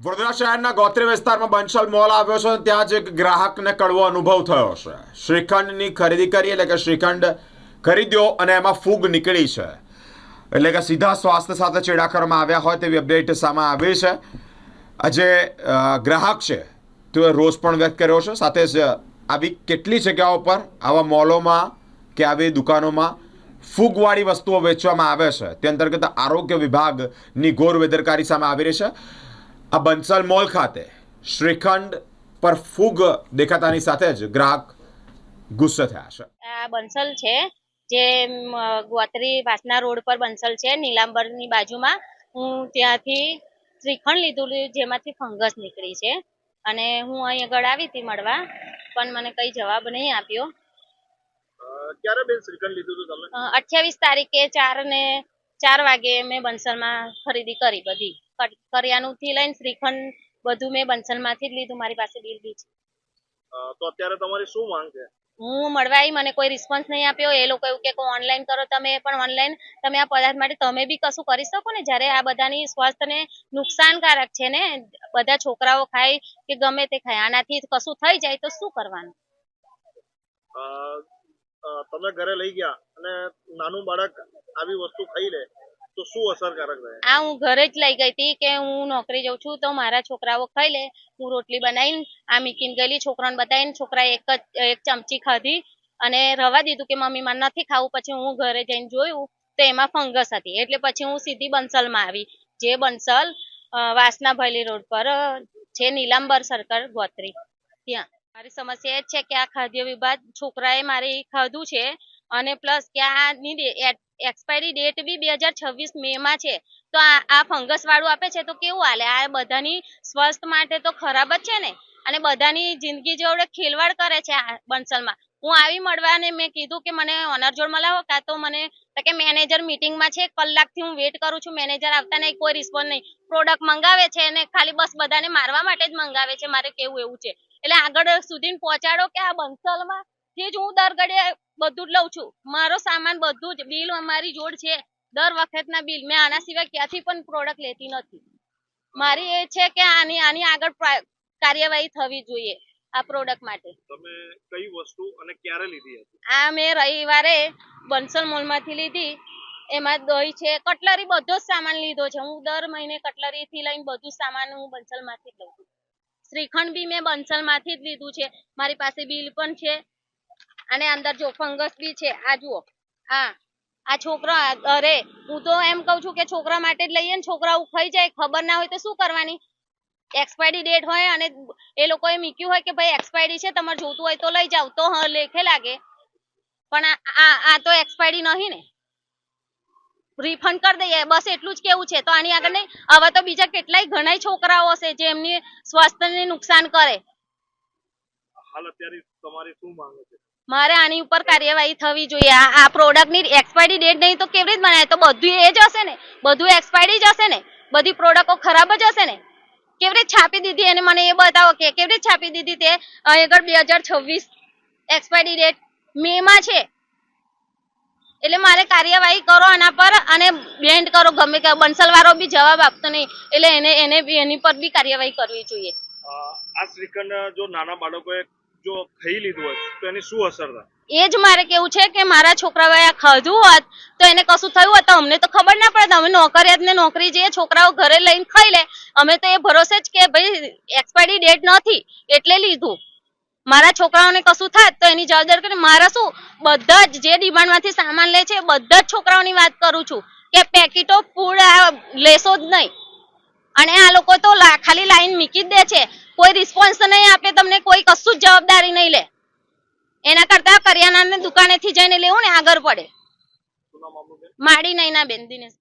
વડોદરા શહેરના ગોત્રી વિસ્તારમાં બંસલ મોલ આવ્યો છે ત્યાં જ એક ગ્રાહકને કડવો અનુભવ થયો છે। શ્રીખંડની ખરીદી કરી એટલે કે શ્રીખંડ ખરીદ્યો અને એમાં ફૂગ નીકળી છે એટલે કે સીધા સ્વાસ્થ્ય સાથે ચેડા કરવામાં આવ્યા હોય તેવી અપડેટ સામે આવી છે। આજે ગ્રાહક છે તેઓએ રોષ પણ વ્યક્ત કર્યો છે। સાથે જ આવી કેટલી જગ્યાઓ પર આવા મોલોમાં કે આવી દુકાનોમાં ફૂગવાળી વસ્તુઓ વેચવામાં આવે છે તે અંતર્ગત આરોગ્ય વિભાગની ઘોર બેદરકારી સામે આવી રહી છે। આ બંસલ મોલ ખાતે શ્રીખંડ પર ફૂગ દેખાતાની સાથે જ ગ્રાહક ગુસ્સે થયા છે। આ બંસલ છે જે ગોત્રી વાસના રોડ પર બંસલ છે નીલાંબરની બાજુમાં। હું ત્યાંથી શ્રીખંડ લીધું જેમાંથી ફંગસ નીકળી છે અને હું અહીં આગળ આવી હતી મળવા પણ મને કઈ જવાબ નહીં આપ્યો। ક્યારે બેન શ્રીખંડ લીધું હતું તમે? 28 તારીખે 4 વાગે મેં બંસલમાં ખરીદી કરી। બધી કરિયાણું થી લઈને શ્રીખંડ બધું મેં બંસલમાંથી જ લીધું। મારી પાસે બિલ બી છે। તો અત્યારે તમારી શું માંગ છે? હું મળવા આવી, મને કોઈ રિસ્પોન્સ નહીં આપ્યો। એ લોકો એવું કે ઓનલાઈન કરો તમે, પણ ઓનલાઈન તમે આ પદાર્થ માટે તમે બી કશું કરી શકો ને, જ્યારે આ બધાની સ્વાસ્થ્યને નુકસાનકારક છે ને। બધા છોકરાઓ ખાય કે ગમે તે ખાય, આનાથી કશું થઈ જાય તો શું કરવાનું? તમે ઘરે લઈ ગયા અને નાનું બાળક આવી વસ્તુ ખાઈ લે તો શું અસરકારક રહે? આ હું ઘરે જ લઈ ગઈ હતી કે હું નોકરી જાઉં છું તો મારા છોકરાઓ ખાઈ લે। હું રોટલી બનાવીને આ મીકીને ગયેલી, છોકરાને બતાવીને છોકરાએ એક ચમચી ખાધી અને રવા દીધું કે મમ્મી મને નથી ખાવું। પછી હું ઘરે જઈને જોયું તો એમાં ફંગસ હતી, એટલે પછી હું સીધી બંસલમાં આવી, જે બંસલ વાસના ભૈલી રોડ પર છે, નીલાંબર સર્કલ ગોત્રી ત્યાં। મારી સમસ્યા એ જ છે કે આ ખાદ્ય વિભાગ છોકરાએ મારી ખાધું છે અને પ્લસ કે આની એક્સપાયરી ડેટ બી 2026 મે માં છે, તો આ ફંગસ વાળું આપે છે તો કેવું હાલે? આ બધાની સ્વાસ્થ્ય માટે તો ખરાબ જ છે ને, અને બધાની જિંદગી જોડે ખેલવાડ કરે છે આ બંસલમાં। હું આવી મળવા અને મેં કીધું કે મને ઓનર જોડ મળાવો, કાં તો મને કે મેનેજર મીટિંગમાં છે, કલાકથી હું વેટ કરું છું, મેનેજર આવતા નહીં, કોઈ રિસ્પોન્સ નહીં। પ્રોડક્ટ મંગાવે છે અને ખાલી બસ બધાને મારવા માટે જ મંગાવે છે। મારે કેવું એવું છે એટલે આગળ સુધી પહોંચાડો કે આ બંસલમાં જે જ હું દર ઘડીએ બધું જ લઉં છું, મારો સામાન બધું જ બિલ અમારી જોડ છે, દર વખતના બિલ। મેં આના સિવાય ક્યાંથી પણ પ્રોડક્ટ લેતી નથી। મારી એ છે કે આની આગળ કાર્યવાહી થવી જોઈએ આ પ્રોડક્ટ માટે। તમે કઈ વસ્તુ અને ક્યારે લીધી હતી? આ મેં રવિવારે બંસલ મોલમાંથી લીધી। એમાં દહીં છે, કટલરી, બધો જ સામાન લીધો છે। હું દર મહિને કટલરી થી લઈને બધું સામાન હું બંસલમાંથી જ લઉં છું। શ્રીખંડ બી મેં બંસલમાંથી જ લીધું છે, મારી પાસે બિલ પણ છે અને અંદર જો ફંગસ બી છે। આ જુઓ, આ છોકરા, અરે હું તો એમ કઉ છું કે છોકરા માટે જ લઈએ ને, છોકરાઓ ખાઈ જાય, ખબર ના હોય તો શું કરવાની? એક્સપાયરી ડેટ હોય અને એ લોકોએ મૂક્યું હોય કે ભાઈ એક્સપાયરી છે, તમારે જોતું હોય તો લઈ જાવ, તો લેખે લાગે, પણ આ તો એક્સપાયરી નહીં ને। રિફંડ કરી દઈએ બસ, એટલું જ કેવું છે। તો આની આગળ નહીં, હવે તો બીજા કેટલાય ઘણા છોકરાઓ હશે જે એમની સ્વાસ્થ્યને નુકસાન કરે। હાલ અત્યારે તમારી શું માંગ છે? મારે આની ઉપર કાર્યવાહી થવી જોઈએ। આ પ્રોડક્ટની એક્સપાયરી ડેટ નહીં તો કેવી રીતે બનાવે? તો બધું એ જ હશે ને, બધું એક્સપાયરી જ હશે ને, બધી પ્રોડક્ટો ખરાબ જ હશે ને? કેવી રીતે છાપી દીધી એને મને એ બતાવો કે કેવી રીતે છાપી દીધી તે? આગળ 2026 એક્સપાયરી ડેટ મે માં છે, એટલે મારે કાર્યવાહી કરો આના પર અને બેન્ડ કરો। ગમે કે બંસલ વાળો બી જવાબ આપતો નહીં, એટલે એને એની પર બી કાર્યવાહી કરવી જોઈએ। આ શ્રીખંડ જો નાના બાળકોએ જો ખાઈ લીધું હોય તો એની શું અસર થાય? એ જ મારે કેવું છે કે મારા છોકરાઓએ આ ખાધું હોત તો એને કશું થયું હોત તો અમને તો ખબર ના પડે। અમે નોકરિયાત ને નોકરી જઈએ, છોકરાઓ ઘરે લઈને ખાઈ લે, અમે તો એ ભરોસે જ કે ભાઈ એક્સપાયરી ડેટ નથી એટલે લીધું। મારા છોકરાઓને કશું થાય તો એની જવાબદારી કરે। મારા શું બધા જ જે ડિમાન્ડમાંથી સામાન લે છે બધા જ છોકરાઓની વાત કરું છું કે પેકેટો ફૂડ લેશો જ નહીં, અને આ લોકો તો ખાલી લાઈન મૂકી જ દે છે, કોઈ રિસ્પોન્સ નહીં આપે, તમને કોઈ કશું જ જવાબદારી નહીં લે। એના કરતા કરિયાણાની દુકાનેથી જઈને લેવું ને આગળ પડે। માડી નહીં ના બેન દિનેશ।